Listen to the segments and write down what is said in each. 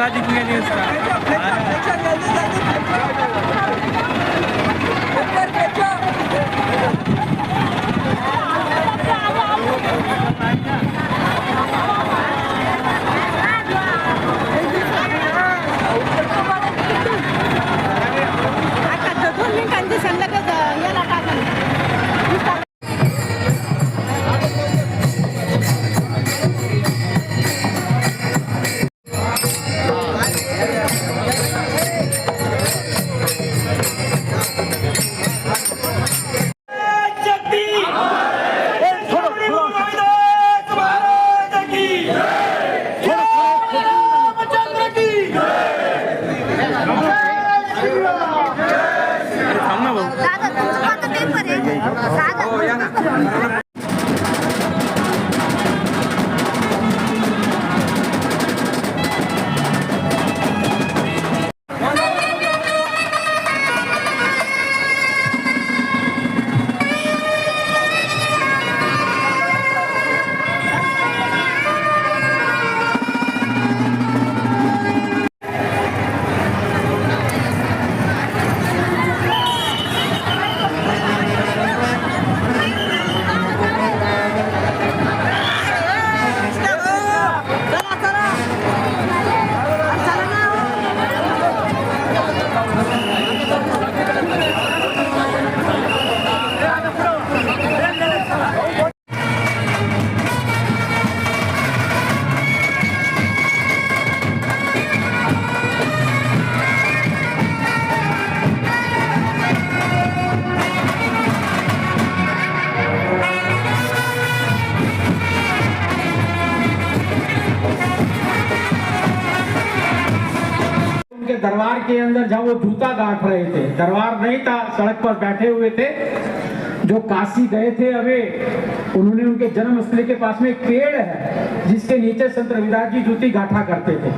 सारा दिख गया नहीं उसका। दरबार के अंदर जहाँ वो जूता गांठ रहे थे, दरबार नहीं था, सड़क पर बैठे हुए थे, जो काशी गए थे अबे, उन्होंने उनके जन्म स्थल के पास में एक पेड़ है जिसके नीचे संत रविदास जी जूती गांठा करते थे।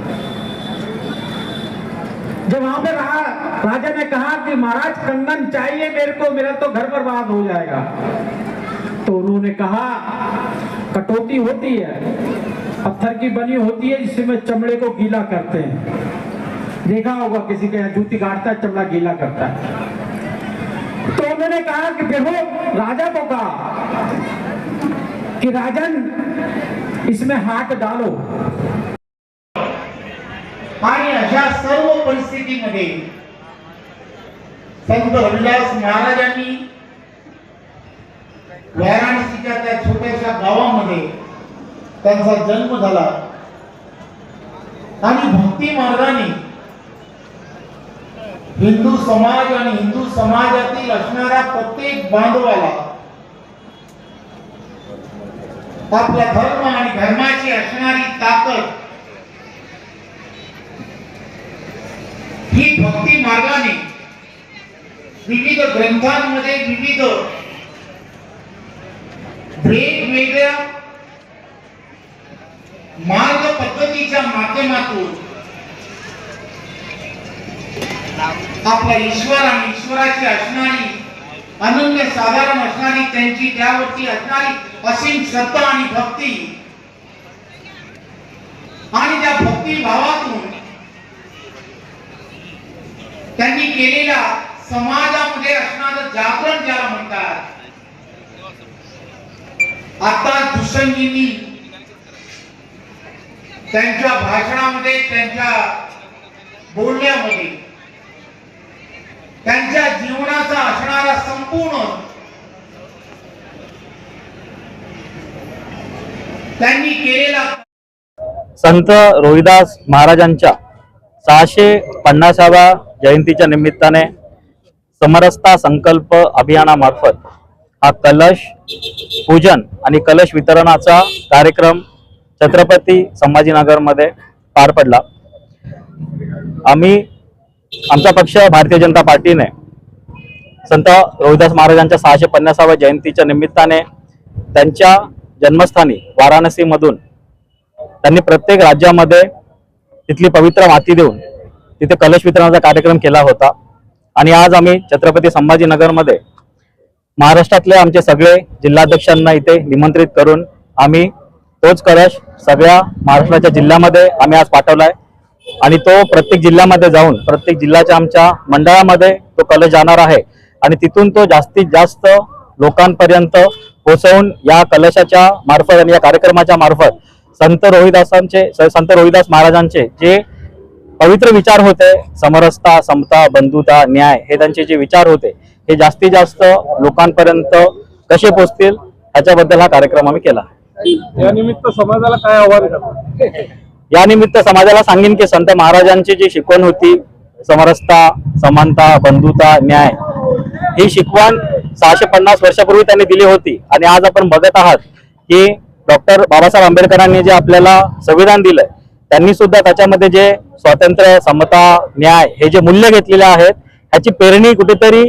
जब वहां पे रहा, राजा ने कहा कि महाराज कंगन चाहिए मेरे को, मेरा तो घर बर्बाद हो जाएगा। तो उन्होंने कहा कटौती होती है, पत्थर की बनी होती है जिसमें चमड़े को गीला करते हैं, देखा होगा किसी के जूती काटता है चमड़ा गीला करता है। तो उन्होंने कहा कि देखो, राजा को कहा कि राजन इसमें हाथ डालो। आणि अशा सर्व परिस्थितीमध्ये संत रविदास महाराजांनी वाराणसीच्या त्या छोट्याशा गावामध्ये त्यांचा जन्म झाला आणि भक्ती मार्गाने हिंदू समाज आणि हिंदू समाजातील असणाऱ्या प्रत्येक बांधवाला आपला धर्म आणि धर्माची असणारी ताकद ही भक्ती मार्गाने विविध ग्रंथांमध्ये विविध वेगवेगळ्या मार्ग पद्धतीच्या माध्यमातून आपला ईश्वर आणि ईश्वराची असणारी अनन्य साधारण असणारी त्यांची त्यावरती असणारी असीम श्रद्धा आणि भक्ती आणि त्या भक्ती भावातून त्यांनी केलेल्या समाजामध्ये असणारं जागरण ज्याला म्हणतात, आता दुसंगींनी त्यांच्या भाषणामध्ये, त्यांच्या बोलण्यामध्ये त्यांच्या जीवनाचा असणारा संपूर्ण त्यांनी केलेला संत रोहिदास महाराजांच्या 650व्या जयंतीच्या निमित्ताने समरसता संकल्प अभियानामार्फत हा कलश पूजन आणि कलश वितरणाचा कार्यक्रम छत्रपती संभाजीनगर मध्ये पार पडला। आमचा पक्ष भारतीय जनता पार्टीने संत रोहिदास महाराजांच्या 650व्या जयंतीच्या निमित्ताने त्यांच्या जन्मस्थानी वाराणसी मधून त्यांनी प्रत्येक राज्यामध्ये तिथली पवित्र माती देऊन तिथे कलश वितरणाचा कार्यक्रम केला होता। आणि आज आम्ही छत्रपती संभाजीनगर मध्ये महाराष्ट्रातले आमचे सगळे जिल्हाध्यक्षांना इथे निमंत्रित करून आम्ही तोच कलश सगळ्या महाराष्ट्राच्या जिल्ह्यामध्ये आम्ही आज पाठवलाय। आणि तो प्रत्येक जिल्ह्यामध्ये जाऊन प्रत्येक जिल्ह्याच्या आमच्या मंडळामध्ये तो कलश जाणार आहे आणि तिथून तो जास्तीत जास्त लोकांपर्यंत पोहोचवून या कलशाच्या मार्फत आणि या कार्यक्रमाच्या मार्फत संत रोहिदास महाराजांचे जे पवित्र विचार होते, समरसता, समता, बंधुता, न्याय, हे त्यांचे जे विचार होते हे जास्तीत जास्त लोकांपर्यंत कसे पोहोचतील ह्याच्याबद्दल हा कार्यक्रम आम्ही केला. या निमित्त समाजाला काय आव्हान करतात? या निमित्त समाजाला सांगेन की संत महाराजांची जी शिकवण होती, समरसता, समानता, बंधुता, न्याय, ही शिकवण 650 वर्षापूर्वी त्यांनी दिली होती आणि आज आपण बघत आहात की डॉक्टर बाबासाहेब आंबेडकरांनी जे आपल्याला संविधान दिलंय त्यांनी सुद्धा त्याच्यामध्ये जे स्वातंत्र्य, समता, न्याय हे जे मूल्य घेतलेले आहेत ह्याची पेरणी कुठेतरी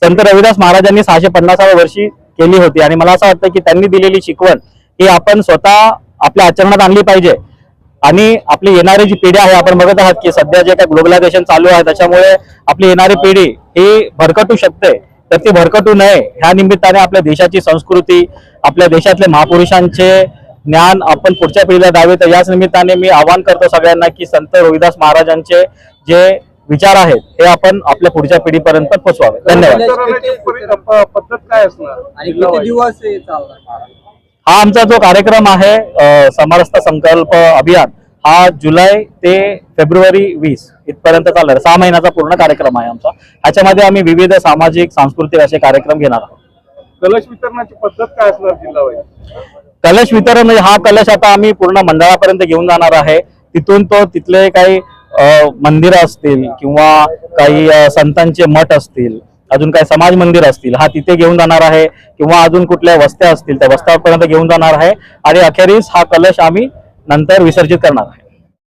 संत रविदास महाराजांनी 650व्या वर्षी केली होती आणि मला असं वाटतं की त्यांनी दिलेली शिकवण ही आपण स्वतः आपल्या आचरणात आणली पाहिजे. आणि आपली येणारी जी पिढी आहे, आपण बघत आहात की सध्या जे काही ग्लोबलायझेशन चालू आहे त्याच्यामुळे आपली येणारी पिढी ही भरकटू शकते, तर ती भरकटू नये ह्या निमित्ताने आपल्या देशाची संस्कृती, आपल्या देशातले महापुरुषांचे ज्ञान आपण पुढच्या पिढीला द्यावे. तर याच निमित्ताने मी आवाहन करतो सगळ्यांना की संत रोहिदास महाराजांचे जे विचार आहेत हे आपण आपल्या पुढच्या पिढीपर्यंत पोहोचवावे. धन्यवाद. पद्धत काय असणार आणि किती दिवस हे चालणार? हा आमचा जो कार्यक्रम आहे समरसता संकल्प अभियान, हा जुलै ते फेब्रुवारी 20 इथपर्यंत चालणार, 6 महिन्याचा पूर्ण कार्यक्रम आहे आमचा. ह्याच्यामध्ये आम्ही विविध सामाजिक, सांस्कृतिक असे कार्यक्रम घेणार आहोत. कलश वितरणाची पद्धत काय असणार जिल्हावाईज? कलश वितरण म्हणजे हा कलश आता आम्ही पूर्ण मंडळापर्यंत घेऊन जाणार आहे. तिथून तो तिथले काही मंदिरं असतील किंवा काही संतांचे मठ असतील, अजून काही समाज मंदिर असतील, हा तिथे घेऊन जाणार आहे किंवा अजून कुठल्या वस्त्या असतील त्या वस्त्यापर्यंत घेऊन जाणार आहे आणि अखेरीस हा कलश आम्ही नंतर विसर्जित करणार आहे.